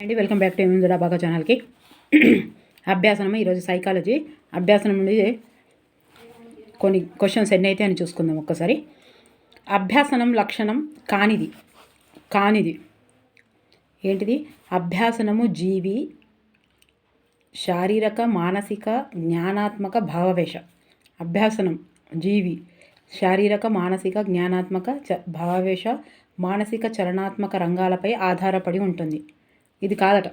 అండి, welcome back to ఎంజుడా బాగా ఛానల్కి. అభ్యాసనం ఈరోజు సైకాలజీ అభ్యాసనం నుండి కొన్ని క్వశ్చన్స్ ఎన్ని అయితే అని చూసుకుందాం ఒక్కసారి. అభ్యాసనం లక్షణం కానిది ఏంటిది? అభ్యాసనము జీవి శారీరక మానసిక జ్ఞానాత్మక భావవేశ. అభ్యాసనం జీవి శారీరక మానసిక జ్ఞానాత్మక భావవేశ మానసిక చలనాత్మక రంగాలపై ఆధారపడి ఉంటుంది. ఇది కాదట.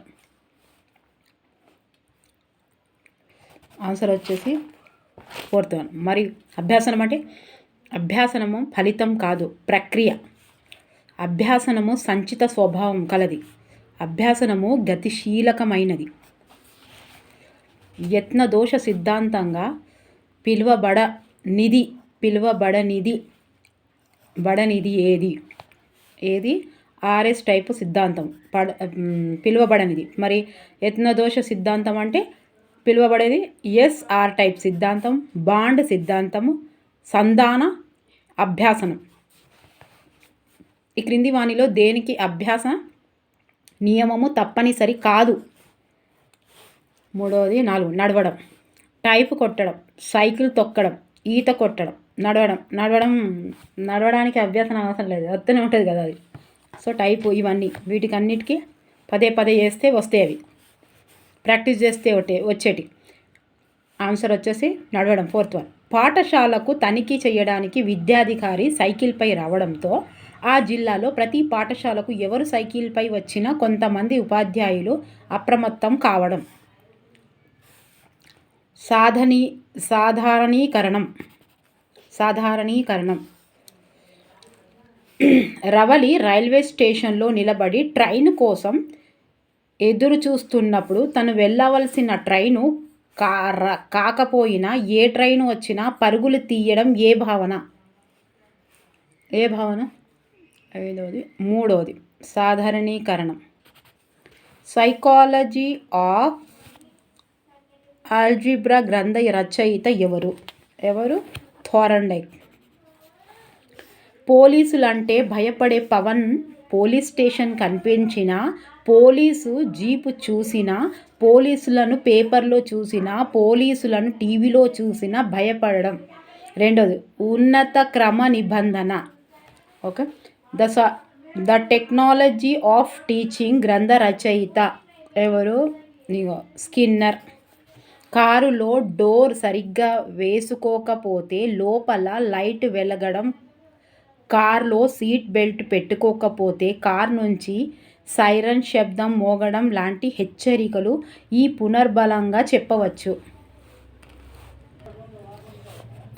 ఆన్సర్ వచ్చేసి ఫోర్త్ వన్. మరి అభ్యాసనం అంటే అభ్యాసనము ఫలితం కాదు, ప్రక్రియ. అభ్యాసనము సంచిత స్వభావం కలది. అభ్యాసనము గతిశీలకమైనది. యత్నదోష సిద్ధాంతంగా పిలువబడనిది ఏది? ఆర్ఎస్ టైపు సిద్ధాంతం పిలువబడనిది. మరి యత్నదోష సిద్ధాంతం అంటే పిలువబడేది ఎస్ఆర్ టైప్ సిద్ధాంతం, బాండ్ సిద్ధాంతము, సంధాన అభ్యాసనం. ఈ క్రింది వానిలో దేనికి అభ్యాస నియమము తప్పనిసరి కాదు? 3వది 4 నడవడం, టైప్ కొట్టడం, సైకిల్ తొక్కడం, ఈత కొట్టడం, నడవడానికి అభ్యాసం అవసరం లేదు, వస్తూనే ఉంటుంది కదా అది. సో టైపు ఇవన్నీ వీటికి అన్నిటికీ పదే చేస్తే వస్తాయి. అవి ప్రాక్టీస్ చేస్తే వచ్చేటి. ఆన్సర్ వచ్చేసి నడవడం, ఫోర్త్ వన్. పాఠశాలకు తనిఖీ చేయడానికి విద్యాధికారి సైకిల్పై రావడంతో ఆ జిల్లాలో ప్రతి పాఠశాలకు ఎవరు సైకిల్పై వచ్చినా కొంతమంది ఉపాధ్యాయులు అప్రమత్తం కావడం. సాధారణీకరణం. రవలి రైల్వే స్టేషన్లో నిలబడి ట్రైన్ కోసం ఎదురు చూస్తున్నప్పుడు తను వెళ్ళవలసిన ట్రైను కాకపోయినా ఏ ట్రైన్ వచ్చినా పరుగులు తీయడం ఏ భావన? 5వది 3వది సాధారణీకరణం. సైకాలజీ ఆఫ్ ఆల్జీబ్రా గ్రంథ రచయిత ఎవరు? థార్ండైక్. పోలీసులంటే భయపడే పవన్ పోలీస్ స్టేషన్ కనిపించినా, పోలీసు జీపు చూసినా, పోలీసులను పేపర్లో చూసినా, పోలీసులను టీవీలో చూసినా భయపడడం. 2వది ఉన్నత క్రమ నిబంధన. Okay. The technology of teaching గ్రంథ రచయిత ఎవరు? స్కిన్నర్. కారులో డోర్ సరిగ్గా వేసుకోకపోతే లోపల లైట్ వెలగడం, కార్లో సీట్ బెల్ట్ పెట్టుకోకపోతే కార్ నుంచి సైరన్ శబ్దం మోగడం లాంటి హెచ్చరికలు ఈ పునర్బలంగా చెప్పవచ్చు.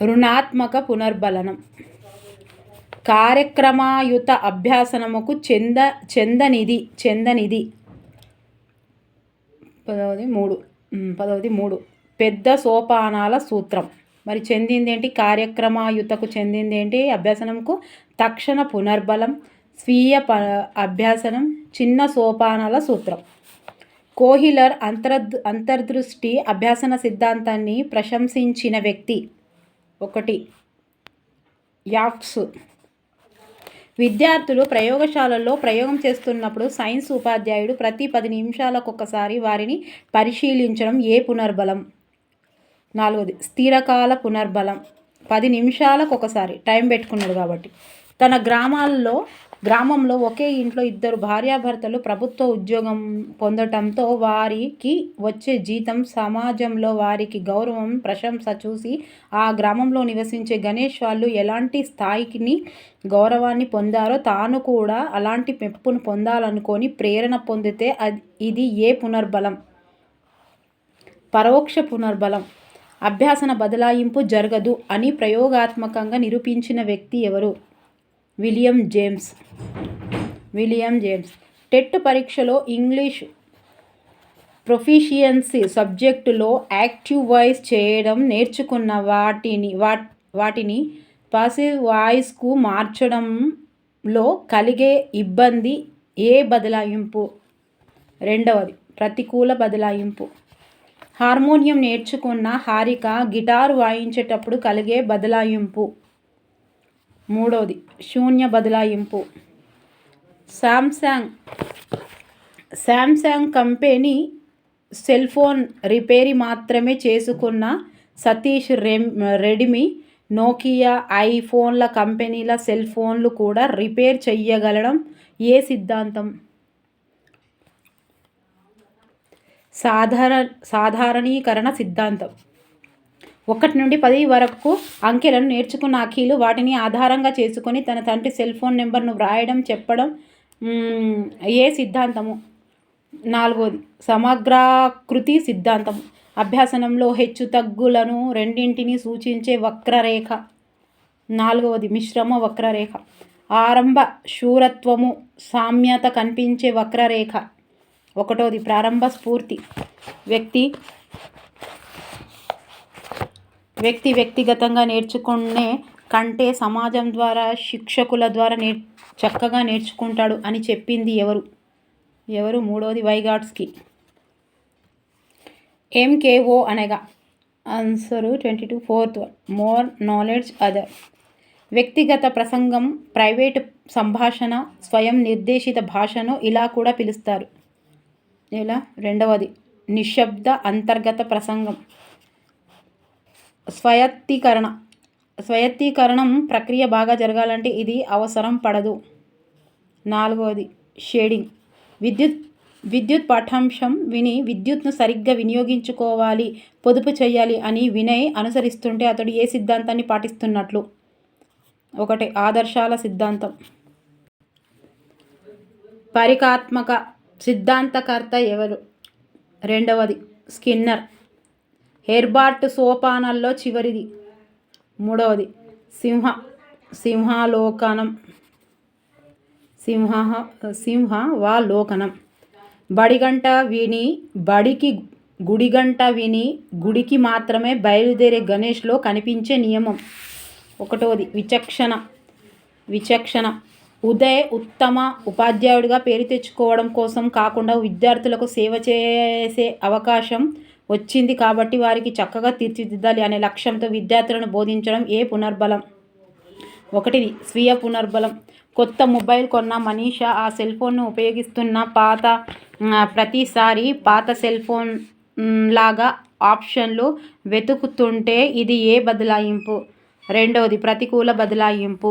రుణాత్మక పునర్బలనం. కార్యక్రమయుత అభ్యాసనముకు చెందనిది. 10వది 3 పెద్ద సోపానాల సూత్రం. మరి చెందింది ఏంటి? కార్యక్రమయుతకు చెందింది ఏంటి? అభ్యాసనంకు తక్షణ పునర్బలం, స్వీయ అభ్యాసనం, చిన్న సోపానాల సూత్రం. కోహిలర్ అంతర్దృష్టి అభ్యాసన సిద్ధాంతాన్ని ప్రశంసించిన వ్యక్తి. 1 యాక్స్. విద్యార్థులు ప్రయోగశాలల్లో ప్రయోగం చేస్తున్నప్పుడు సైన్స్ ఉపాధ్యాయుడు ప్రతి 10 నిమిషాలకొకసారి వారిని పరిశీలించడం ఏ పునర్బలం? 4వది స్థిరకాల పునర్బలం. 10 నిమిషాలకొకసారి టైం పెట్టుకున్నాడు కాబట్టి. తన గ్రామంలో ఒకే ఇంట్లో 2 భార్యాభర్తలు ప్రభుత్వ ఉద్యోగం పొందటంతో వారికి వచ్చే జీతం, సమాజంలో వారికి గౌరవం, ప్రశంస చూసి ఆ గ్రామంలో నివసించే గణేష్ వాళ్ళు ఎలాంటి స్థాయికి గౌరవాన్ని పొందారో తాను కూడా అలాంటి మెప్పును పొందాలనుకొని ప్రేరణ పొందితే ఇది ఏ పునర్బలం? పరోక్ష పునర్బలం. అభ్యాసన బదలాయింపు జరగదు అని ప్రయోగాత్మకంగా నిరూపించిన వ్యక్తి ఎవరు? William James. టెట్ పరీక్షలో ఇంగ్లీష్ ప్రొఫిషియన్సీ సబ్జెక్టులో యాక్టివ్ వాయిస్ చేయడం నేర్చుకున్న వాటిని పాసివ్ వాయిస్కు మార్చడంలో కలిగే ఇబ్బంది ఏ బదలాయింపు? 2వది ప్రతికూల బదలాయింపు. హార్మోనియం నేర్చుకున్న హారిక గిటారు వాయించేటప్పుడు కలిగే బదలాయింపు. 3వది శూన్య బదలాయింపు. శాంసంగ్ కంపెనీ సెల్ ఫోన్ రిపేరీ మాత్రమే చేసుకున్న సతీష్ రెడ్మి నోకియా ఐఫోన్ల కంపెనీల సెల్ ఫోన్లు కూడా రిపేర్ చెయ్యగలడం ఏ సిద్ధాంతం? సాధారణీకరణ సిద్ధాంతం. 1 నుండి 10 వరకు అంకెలను నేర్చుకున్న అఖిల్ వాటిని ఆధారంగా చేసుకొని తన తండ్రి సెల్ ఫోన్ నెంబర్ను వ్రాయడం చెప్పడం ఏ సిద్ధాంతము? 4వది సమగ్రాకృతి సిద్ధాంతం. అభ్యాసనంలో హెచ్చు తగ్గులను రెండింటిని సూచించే వక్రరేఖ. 4వది మిశ్రమ వక్రరేఖ. ఆరంభ శూరత్వము సామ్యత కనిపించే వక్రరేఖ. 1వది ప్రారంభ స్ఫూర్తి. వ్యక్తిగతంగా నేర్చుకునే కంటే సమాజం ద్వారా శిక్షకుల ద్వారా చక్కగా నేర్చుకుంటాడు అని చెప్పింది ఎవరు? 3వది వైగాట్స్కీ. MKO అనగా answer 22. 4th one more knowledge other. వ్యక్తిగత ప్రసంగం, ప్రైవేటు సంభాషణ, స్వయం నిర్దేశిత భాషను ఇలా కూడా పిలుస్తారు. ఇలా 2వది నిశ్శబ్ద అంతర్గత ప్రసంగం. స్వయత్తీకరణం ప్రక్రియ బాగా జరగాలంటే ఇది అవసరం పడదు. 4వది షేడింగ్. విద్యుత్ పాఠ్యాంశం విని విద్యుత్ను సరిగ్గా వినియోగించుకోవాలి, పొదుపు చేయాలి అని వినయ్ అనుసరిస్తుంటే అతడు ఏ సిద్ధాంతాన్ని పాటిస్తున్నట్లు? 1 ఆదర్శాల సిద్ధాంతం. పరికాత్మక సిద్ధాంతకర్త ఎవరు? 2వది స్కిన్నర్. హెర్బర్ట్ సోపానాల్లో చివరిది. 3వది సింహావలోకనం. గుడిగంట విని గుడికి మాత్రమే బయలుదేరే గణేష్లో కనిపించే నియమం. 1వది విచక్షణ. ఉదయ్ ఉత్తమ ఉపాధ్యాయుడిగా పేరు తెచ్చుకోవడం కోసం కాకుండా విద్యార్థులకు సేవ చేసే అవకాశం వచ్చింది కాబట్టి వారికి చక్కగా తీర్చిదిద్దాలి అనే లక్ష్యంతో విద్యార్థులను బోధించడం ఏ పునర్బలం? 1 స్వీయ పునర్బలం. కొత్త మొబైల్ కొన్న మనీషా ఆ సెల్ ఫోన్ను ఉపయోగిస్తున్న ప్రతిసారి పాత సెల్ ఫోన్ లాగా ఆప్షన్లు వెతుకుతుంటే ఇది ఏ బదలాయింపు? 2వది ప్రతికూల బదలాయింపు.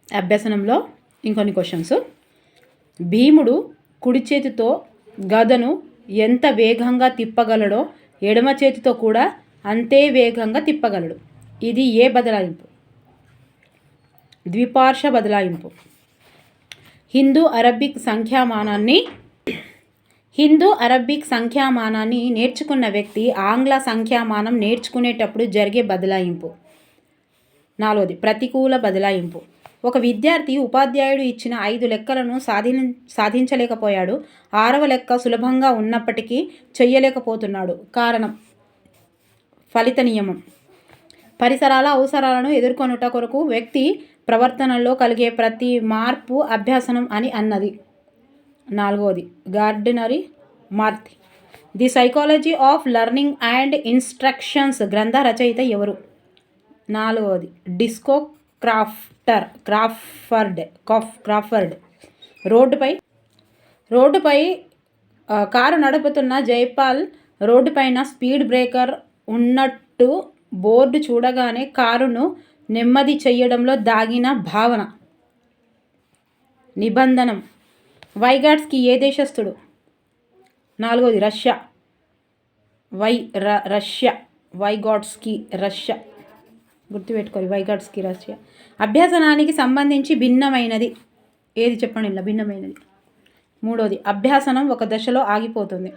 అభ్యసనంలో ఇంకొన్ని క్వశ్చన్స్. భీముడు కుడి చేతితో గదను ఎంత వేగంగా తిప్పగలడో ఎడమ చేతితో కూడా అంతే వేగంగా తిప్పగలడు. ఇది ఏ బదలాయింపు? ద్విపార్శ్వ బదలాయింపు. హిందూ అరబిక్ సంఖ్యామానాన్ని నేర్చుకున్న వ్యక్తి ఆంగ్ల సంఖ్యామానం నేర్చుకునేటప్పుడు జరిగే బదలాయింపు. 4వది ప్రతికూల బదలాయింపు. ఒక విద్యార్థి ఉపాధ్యాయుడు ఇచ్చిన 5 లెక్కలను సాధించలేకపోయాడు. 6వ లెక్క సులభంగా ఉన్నప్పటికీ చెయ్యలేకపోతున్నాడు. కారణం? ఫలిత నియమం. పరిసరాల అవసరాలను ఎదుర్కొనుట కొరకు వ్యక్తి ప్రవర్తనలో కలిగే ప్రతి మార్పు అభ్యాసనం అని అన్నది. 4వది గార్డినరీ మార్తి. The psychology of learning and instructions గ్రంథ రచయిత ఎవరు? 4వది డిస్కో క్రాఫర్డ్. రోడ్డుపై కారు నడుపుతున్న జైపాల్ రోడ్డుపైన స్పీడ్ బ్రేకర్ ఉన్నట్టు బోర్డు చూడగానే కారును నెమ్మది చెయ్యడంలో దాగిన భావన. నిబంధనం. వైగాట్స్కీ ఏ దేశస్థుడు? 4వది రష్యా. వైగాట్స్కీ రష్యా. గుర్తుపెట్టుకోవాలి, వైగాట్స్కీ రష్యా. అభ్యాసనానికి సంబంధించి భిన్నమైనది ఏది చెప్పండి? ఇలా భిన్నమైనది. 3వది అభ్యాసనం ఒక దశలో ఆగిపోతుంది.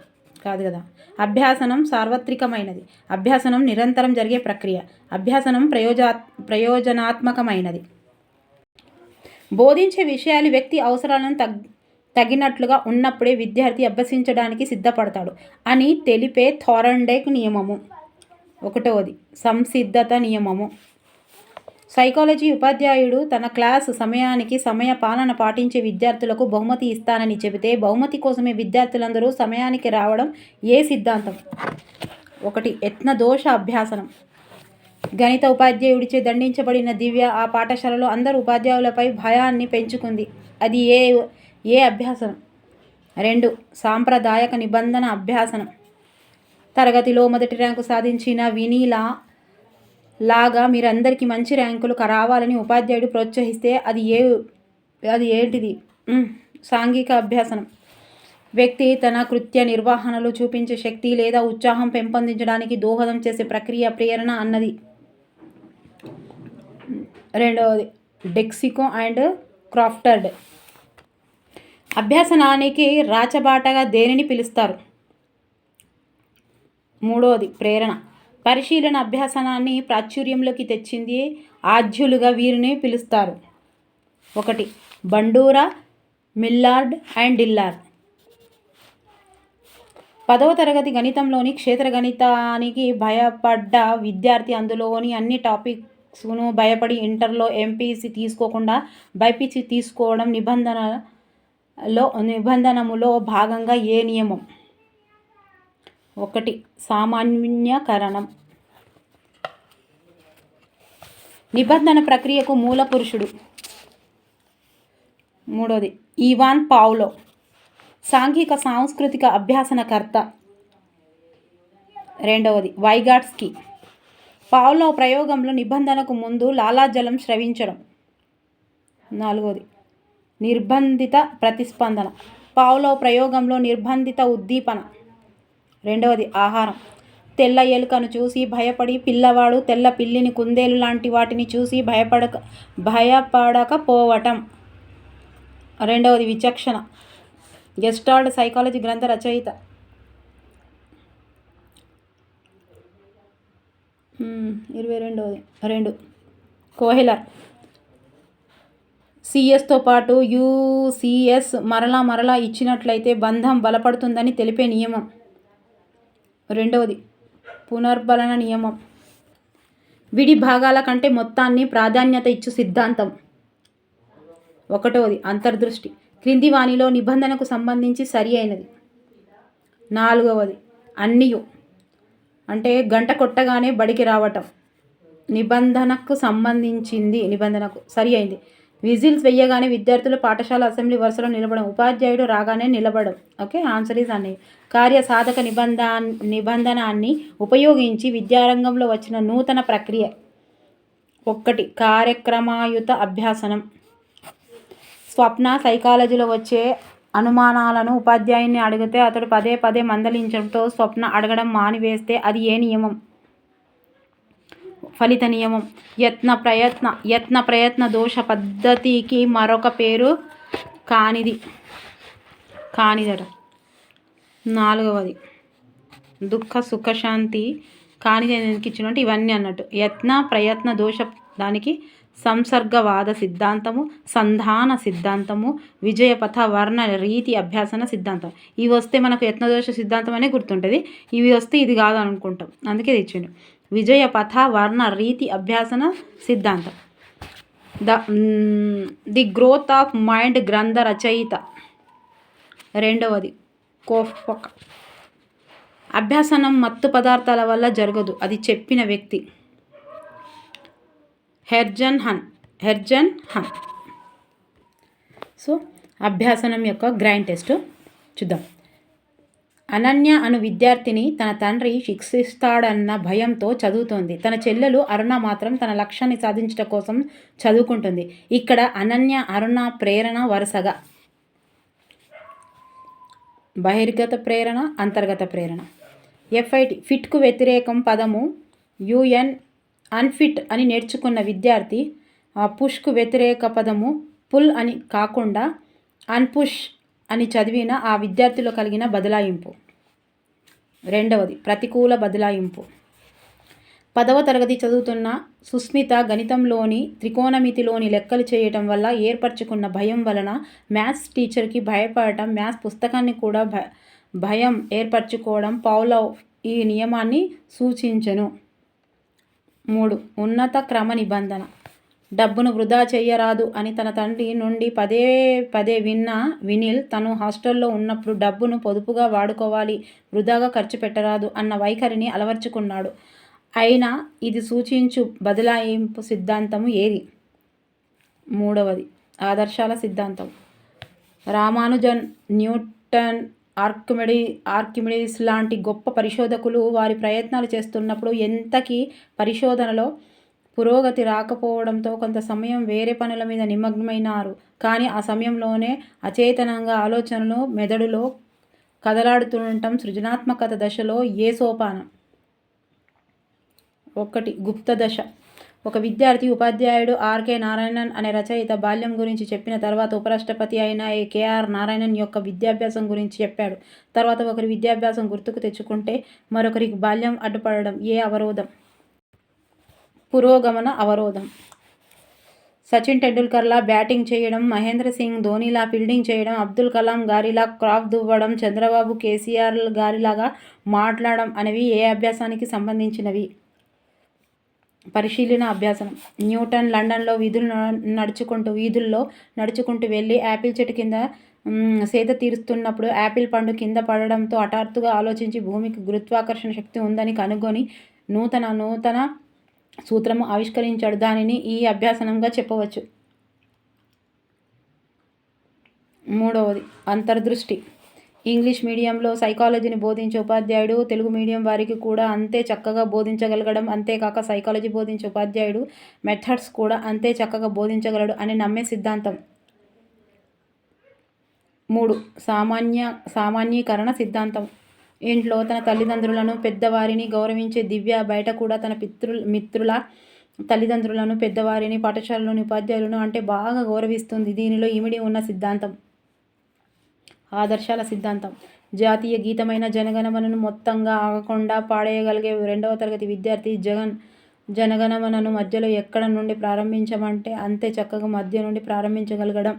కాదు కదా. అభ్యాసనం సార్వత్రికమైనది. అభ్యాసనం నిరంతరం జరిగే ప్రక్రియ. అభ్యాసనం ప్రయోజనాత్మకమైనది. బోధించే విషయాలు వ్యక్తి అవసరాలను తగినట్లుగా ఉన్నప్పుడే విద్యార్థి అభ్యసించడానికి సిద్ధపడతాడు అని తెలిపే థార్న్డైక్ నియమము. 1వది సంసిద్ధత నియమము. సైకాలజీ ఉపాధ్యాయుడు తన క్లాసు సమయానికి సమయ పాలన పాటించే విద్యార్థులకు బహుమతి ఇస్తానని చెబితే బహుమతి కోసమే విద్యార్థులందరూ సమయానికి రావడం ఏ సిద్ధాంతం? 1 యత్నదోష అభ్యాసనం. గణిత ఉపాధ్యాయుడిచే దండించబడిన దివ్య ఆ పాఠశాలలో అందరు ఉపాధ్యాయులపై భయాన్ని పెంచుకుంది. అది ఏ అభ్యాసనం? 2 సాంప్రదాయక నిబంధన అభ్యాసనం. తరగతిలో మొదటి ర్యాంకు సాధించిన వినీలా లాగా మీరందరికీ మంచి ర్యాంకులు రావాలని ఉపాధ్యాయుడు ప్రోత్సహిస్తే అది ఏంటిది? సాంఘిక అభ్యాసనం. వ్యక్తి తన కృత్య నిర్వహణలో చూపించే శక్తి లేదా ఉత్సాహం పెంపొందించడానికి దోహదం చేసే ప్రక్రియ ప్రేరణ అన్నది. 2వది డెక్సికో అండ్ క్రాఫ్టర్డ్. అభ్యాసనానికి రాచబాటగా దేనిని పిలుస్తారు? 3వది ప్రేరణ. పరిశీలన అభ్యాసనాన్ని ప్రాచుర్యంలోకి తెచ్చింది ఆద్యులుగా వీరిని పిలుస్తారు. 1 బండూరా, మిల్లార్డ్ అండ్ డిల్లార్. 10వ తరగతి గణితంలోని క్షేత్ర గణితానికి భయపడ్డ విద్యార్థి అందులోని అన్ని టాపిక్స్ను భయపడి ఇంటర్లో ఎంపీసీ తీసుకోకుండా బైపీసీ తీసుకోవడం నిబంధనములో భాగంగా ఏ నియమం? 1 సామాన్యకరణం. నిబంధన ప్రక్రియకు మూల పురుషుడు. 3వది ఇవాన్ పావ్లో. సాంఘిక సాంస్కృతిక అభ్యాసనకర్త. 2వది వైగాట్స్కీ. పావ్లో ప్రయోగంలో నిబంధనకు ముందు లాలాజలం స్రవించడం. 4వది నిర్బంధిత ప్రతిస్పందన. పావ్లో ప్రయోగంలో నిర్బంధిత ఉద్దీపన. 2వది ఆహారం. తెల్ల ఎలుకను చూసి భయపడి పిల్లవాడు తెల్ల పిల్లిని, కుందేలు లాంటి వాటిని చూసి భయపడకపోవటం. 2వది విచక్షణ. గెస్టాల్ట్ సైకాలజీ గ్రంథ రచయిత. 2 కోహెలర్. సిఎస్తో పాటు యూసిఎస్ మరలా ఇచ్చినట్లయితే బంధం బలపడుతుందని తెలిపే నియమం. 2వది పునర్బలన నియమం. విడి భాగాల కంటే మొత్తాన్ని ప్రాధాన్యత ఇచ్చు సిద్ధాంతం. 1వది అంతర్దృష్టి. క్రింది వానిలో నిబంధనకు సంబంధించి సరి అయినది. 4వది అన్నియు అంటే గంట కొట్టగానే బడికి రావటం. నిబంధనకు సరి అయింది. విజిల్స్ వెయ్యగానే విద్యార్థులు పాఠశాల అసెంబ్లీ వరుసలో నిలబడడం. ఉపాధ్యాయుడు రాగానే నిలబడడం. ఓకే, ఆన్సర్ ఈజ్ అన్నయ్య. కార్యసాధక నిబంధనాన్ని ఉపయోగించి విద్యారంగంలో వచ్చిన నూతన ప్రక్రియ. 1 కార్యక్రమాయుత అభ్యాసనం. స్వప్న సైకాలజీలో వచ్చే అనుమానాలను ఉపాధ్యాయుని అడిగితే అతడు పదే మందలించడంతో స్వప్న అడగడం మానివేస్తే అది ఏ నియమం? ఫలిత నియమం. యత్న ప్రయత్న దోష పద్ధతికి మరొక పేరు కానిదట. 4వది దుఃఖ సుఖశాంతి కానిది ఎందుకు ఇచ్చినట్టు ఇవన్నీ అన్నట్టు. యత్న ప్రయత్న దోష దానికి సంసర్గవాద సిద్ధాంతము, సంధాన సిద్ధాంతము, విజయపథ వర్ణ రీతి అభ్యాసన సిద్ధాంతం. ఇవి వస్తే మనకు యత్నదోష సిద్ధాంతం అనే గుర్తుంటుంది. ఇవి వస్తే ఇది కాదు అనుకుంటాం, అందుకే తెచ్చిండు. విజయపథ వర్ణ రీతి అభ్యాసన సిద్ధాంతం. ది గ్రోత్ ఆఫ్ మైండ్ గ్రంథ రచయిత. 2వది కోఫ్క. అభ్యాసనం మత్తు పదార్థాల వల్ల జరగదు, అది చెప్పిన వ్యక్తి. హెర్జన్ హన్. సో అభ్యాసనం యొక్క గ్రైండ్ టెస్ట్ చూద్దాం. అనన్య అను విద్యార్థిని తన తండ్రి శిక్షిస్తాడన్న భయంతో చదువుతోంది. తన చెల్లెలు అరుణ మాత్రం తన లక్ష్యాన్ని సాధించడం కోసం చదువుకుంటుంది. ఇక్కడ అనన్య, అరుణ ప్రేరణ వరుసగా బహిర్గత ప్రేరణ, అంతర్గత ప్రేరణ. FIT ఫిట్కు వ్యతిరేకం పదము అన్ఫిట్ అని నేర్చుకున్న విద్యార్థి పుష్కు వ్యతిరేక పదము పుల్ అని కాకుండా అన్పుష్ అని చదివిన ఆ విద్యార్థిలో కలిగిన బదలాయింపు. 2వది ప్రతికూల బదలాయింపు. 10వ తరగతి చదువుతున్న సుస్మిత గణితంలోని త్రికోణమితిలోని లెక్కలు చేయటం వల్ల ఏర్పరచుకున్న భయం వలన మ్యాథ్స్ టీచర్కి భయపడటం, మ్యాథ్స్ పుస్తకాన్ని కూడా భయం ఏర్పరచుకోవడం పౌలవ్ ఈ నియమాన్ని సూచించెను. 3 ఉన్నత క్రమ నిబంధన. డబ్బును వృధా చేయరాదు అని తన తండ్రి నుండి పదే విన్న వినిల్ తను హాస్టల్లో ఉన్నప్పుడు డబ్బును పొదుపుగా వాడుకోవాలి, వృధాగా ఖర్చు పెట్టరాదు అన్న వైఖరిని అలవర్చుకున్నాడు. అయినా ఇది సూచించు బదలాయింపు సిద్ధాంతము ఏది? 3వది ఆదర్శాల సిద్ధాంతం. రామానుజన్, న్యూటన్, ఆర్కిమిడీస్ లాంటి గొప్ప పరిశోధకులు వారి ప్రయత్నాలు చేస్తున్నప్పుడు ఎంతకీ పరిశోధనలో పురోగతి రాకపోవడంతో కొంత సమయం వేరే పనుల మీద నిమగ్నమైనారు. కానీ ఆ సమయంలోనే అచేతనంగా ఆలోచనలు మెదడులో కదలాడుతుండటం సృజనాత్మకత దశలో ఏ సోపానం? 1. గుప్త దశ. ఒక విద్యార్థి ఉపాధ్యాయుడు ఆర్కే నారాయణన్ అనే రచయిత బాల్యం గురించి చెప్పిన తర్వాత ఉపరాష్ట్రపతి అయిన కేఆర్ నారాయణన్ యొక్క విద్యాభ్యాసం గురించి చెప్పాడు. తర్వాత ఒకరి విద్యాభ్యాసం గుర్తుకు తెచ్చుకుంటే మరొకరికి బాల్యం అడ్డుపడడం ఏ అవరోధం? పురోగమన అవరోధం. సచిన్ టెండూల్కర్లా బ్యాటింగ్ చేయడం, మహేంద్ర సింగ్ ధోనీలా ఫీల్డింగ్ చేయడం, అబ్దుల్ కలాం గారిలా క్రాఫ్ దువ్వడం, చంద్రబాబు కేసీఆర్ గారిలాగా మాట్లాడడం అనేవి ఏ అభ్యాసానికి సంబంధించినవి? పరిశీలన అభ్యాసనం. న్యూటన్ లండన్లో వీధుల్లో నడుచుకుంటూ వెళ్ళి యాపిల్ చెట్టు కింద సేద తీరుస్తున్నప్పుడు యాపిల్ పండు కింద పడడంతో హఠాత్తుగా ఆలోచించి భూమికి గురుత్వాకర్షణ శక్తి ఉందని కనుగొని నూతన సూత్రము ఆవిష్కరించాడు. దానిని ఈ అభ్యాసనంగా చెప్పవచ్చు. 3. అంతర్దృష్టి. ఇంగ్లీష్ మీడియంలో సైకాలజీని బోధించే ఉపాధ్యాయుడు తెలుగు మీడియం వారికి కూడా అంతే చక్కగా బోధించగలగడం, అంతేకాక సైకాలజీ బోధించే ఉపాధ్యాయుడు మెథడ్స్ కూడా అంతే చక్కగా బోధించగలడు అని నమ్మే సిద్ధాంతం. 3. సామాన్యీకరణ సిద్ధాంతం. ఇంట్లో తన తల్లిదండ్రులను, పెద్దవారిని గౌరవించే దివ్య బయట కూడా తన మిత్రుల తల్లిదండ్రులను, పెద్దవారిని, పాఠశాలలోని ఉపాధ్యాయులను అంటే బాగా గౌరవిస్తుంది. దీనిలో ఇమిడి ఉన్న సిద్ధాంతం. ఆదర్శాల సిద్ధాంతం. జాతీయ గీతమైన జనగణమనను మొత్తంగా ఆగకుండా పాడేయగలిగే 2వ తరగతి విద్యార్థి జనగణమనను మధ్యలో ఎక్కడ నుండి ప్రారంభించమంటే అంతే చక్కగా మధ్య నుండి ప్రారంభించగలగడం.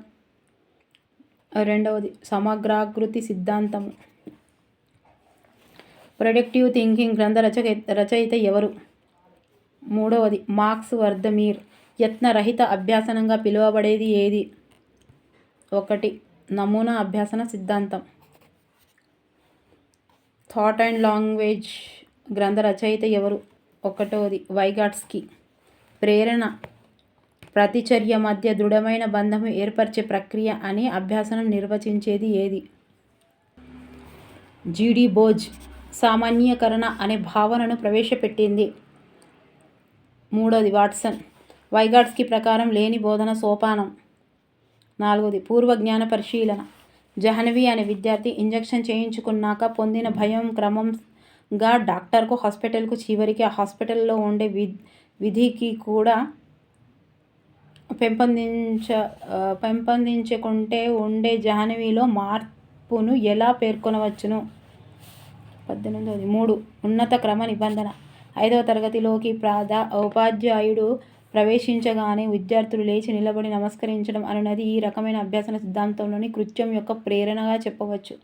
2. సమగ్రాకృతి సిద్ధాంతము. ప్రొడక్టివ్ థింకింగ్ గ్రంథ రచయిత ఎవరు? 3. మార్క్స్ వర్దమీర్. యత్నరహిత అభ్యాసనంగా పిలువబడేది ఏది? 1. నమూనా అభ్యాసన సిద్ధాంతం. థాట్ అండ్ లాంగ్వేజ్ గ్రంథ రచయిత ఎవరు? 1. వైగాట్స్కీ. ప్రేరణ, ప్రతిచర్య మధ్య దృఢమైన బంధము ఏర్పరిచే ప్రక్రియ అని అభ్యాసనం నిర్వచించేది ఏది? జీడి బోజ్ సామాన్యీకరణ అనే భావనను ప్రవేశపెట్టింది. 3. వాట్సన్. వైగాట్స్కీ ప్రకారం లేని బోధన సోపానం. 4. పూర్వజ్ఞాన పరిశీలన. జాహ్నవి అనే విద్యార్థి ఇంజెక్షన్ చేయించుకున్నాక పొందిన భయం క్రమంగా డాక్టర్కు, హాస్పిటల్కు, చివరికి ఆ హాస్పిటల్లో ఉండే విధికి కూడా పెంపొందించుకుంటే ఉండే జాహ్నవిలో మార్పును ఎలా పేర్కొనవచ్చును? 18. 3. ఉన్నత క్రమ నిబంధన. 5వ తరగతిలోకి ఉపాధ్యాయుడు ప్రవేశించగానే విద్యార్థులు లేచి నిలబడి నమస్కరించడం అనున్నది ఈ రకమైన అభ్యాసన సిద్ధాంతంలోని కృత్యం యొక్క ప్రేరణగా చెప్పవచ్చు.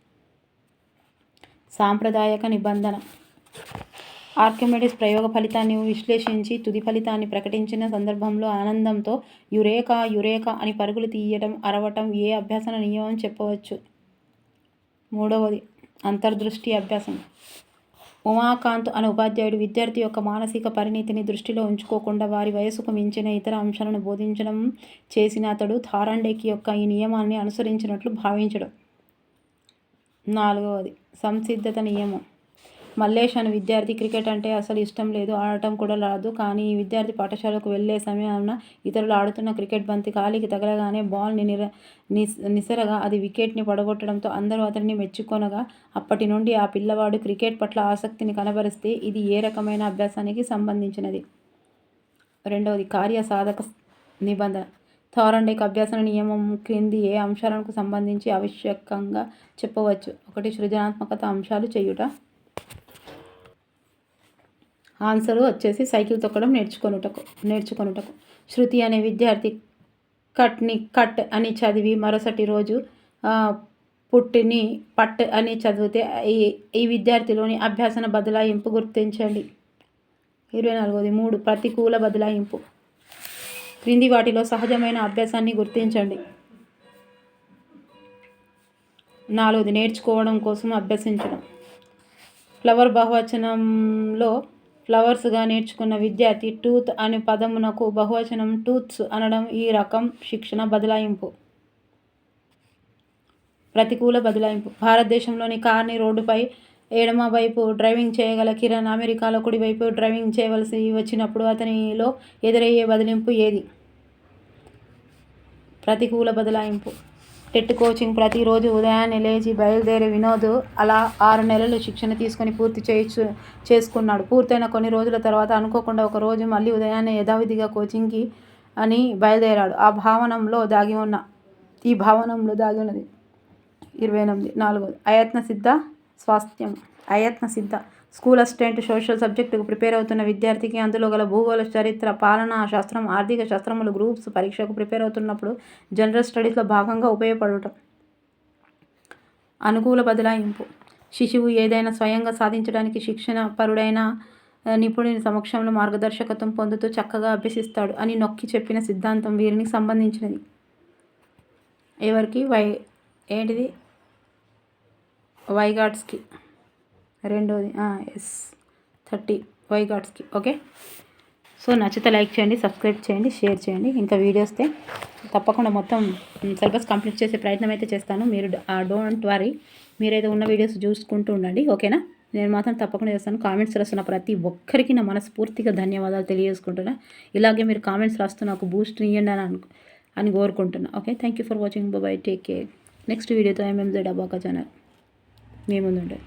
సాంప్రదాయక నిబంధన. ఆర్కిమిడీస్ ప్రయోగ ఫలితాన్ని విశ్లేషించి తుది ఫలితాన్ని ప్రకటించిన సందర్భంలో ఆనందంతో యురేకా యురేకా అని పరుగులు తీయటం, అరవటం ఏ అభ్యాసన నియమం చెప్పవచ్చు? 3. అంతర్దృష్టి అభ్యాసం. ఉమాకాంత్ అనే ఉపాధ్యాయుడు విద్యార్థి యొక్క మానసిక పరిణితిని దృష్టిలో ఉంచుకోకుండా వారి వయసుకు మించిన ఇతర అంశాలను బోధించడం చేసిన అతడు థారండేక్ యొక్క ఈ నియమాన్ని అనుసరించినట్లు భావించడు. 4. సంసిద్ధత నియమం. మల్లేష్ అనే విద్యార్థి క్రికెట్ అంటే అసలు ఇష్టం లేదు, ఆడటం కూడా రాదు. కానీ ఈ విద్యార్థి పాఠశాలకు వెళ్లే సమయాన ఇతరులు ఆడుతున్న క్రికెట్ బంతి కాలికి తగలగానే బాల్ని నిసరగా అది వికెట్ని పడగొట్టడంతో అందరూ అతడిని మెచ్చుకొనగా అప్పటి నుండి ఆ పిల్లవాడు క్రికెట్ పట్ల ఆసక్తిని కనబరిస్తే ఇది ఏ రకమైన అభ్యాసానికి సంబంధించినది? 2. కార్యసాధక నిబంధన. థారండేక్ అభ్యాసన నియమం క్రింది ఏ అంశాలకు సంబంధించి ఆవశ్యకంగా చెప్పవచ్చు? 1. సృజనాత్మకత అంశాలు చేయుట. ఆన్సరు వచ్చేసి సైకిల్ తొక్కడం నేర్చుకొనుటకు. శృతి అనే విద్యార్థి కట్ని కట్ అని చదివి మరుసటి రోజు పుట్టిని పట్ అని చదివితే ఈ విద్యార్థిలోని అభ్యాసన బదలాయింపు గుర్తించండి. 24. 3. ప్రతికూల బదలాయింపు. క్రింది వాటిలో సహజమైన అభ్యాసాన్ని గుర్తించండి. 4. నేర్చుకోవడం కోసం అభ్యసించడం. ఫ్లవర్ బహువచనంలో ఫ్లవర్స్గా నేర్చుకున్న విద్యార్థి టూత్ అనే పదమునకు బహువచనం టూత్స్ అనడం ఈ రకం శిక్షణ బదలాయింపు. ప్రతికూల బదలాయింపు. భారతదేశంలోని కార్ని రోడ్డుపై ఎడమ వైపు డ్రైవింగ్ చేయగల కిరణ్ అమెరికాలో కుడివైపు డ్రైవింగ్ చేయవలసి వచ్చినప్పుడు అతనిలో ఎదురయ్యే బదిలింపు ఏది? ప్రతికూల బదలాయింపు. TET coaching. ప్రతిరోజు ఉదయాన్నే లేచి బయలుదేరే వినోద్ అలా 6 నెలలు శిక్షణ తీసుకొని పూర్తి చేసుకున్నాడు. పూర్తయిన కొన్ని రోజుల తర్వాత అనుకోకుండా ఒకరోజు మళ్ళీ ఉదయాన్నే యథావిధిగా కోచింగ్కి అని బయలుదేరాడు. ఈ భావనంలో దాగి ఉన్నది 28. 4. అయత్న సిద్ధ స్వాస్థ్యం. అయత్న సిద్ధ స్కూల్ అసిస్టెంట్ సోషల్ సబ్జెక్టుకు ప్రిపేర్ అవుతున్న విద్యార్థికి అందులో గల భూగోళ, చరిత్ర, పాలనా శాస్త్రం, ఆర్థిక శాస్త్రములు గ్రూప్స్ పరీక్షకు ప్రిపేర్ అవుతున్నప్పుడు జనరల్ స్టడీస్లో భాగంగా ఉపయోగపడటం. అనుకూల బదలాయింపు. శిశువు ఏదైనా స్వయంగా సాధించడానికి శిక్షణ పరుడైన నిపుణుని సమక్షంలో మార్గదర్శకత్వం పొందుతూ చక్కగా అభ్యసిస్తాడు అని నొక్కి చెప్పిన సిద్ధాంతం వీరికి సంబంధించినది. ఎవరికి? ఏంటిది? వైగాట్స్కి. రెండోది S30 వైగాట్స్కి. ఓకే, సో నచ్చితే లైక్ చేయండి, సబ్స్క్రైబ్ చేయండి, షేర్ చేయండి. ఇంకా వీడియోస్తే తప్పకుండా మొత్తం సిలబస్ కంప్లీట్ చేసే ప్రయత్నం అయితే చేస్తాను. మీరు డోంట్ వరీ, మీరైతే ఉన్న వీడియోస్ చూసుకుంటూ ఉండండి. ఓకేనా? నేను మాత్రం తప్పకుండా చేస్తాను. కామెంట్స్ రాస్తున్న ప్రతి ఒక్కరికి నా మనస్ఫూర్తిగా ధన్యవాదాలు తెలియజేసుకుంటున్నా. ఇలాగే మీరు కామెంట్స్ రాస్తూ నాకు బూస్ట్ ఇవ్వండి అని కోరుకుంటున్నా. Okay, thank you for watching. Bye, take care. Next వీడియోతో MMZ అబాకా ఛానల్ మీ ముందు ఉంటుంది.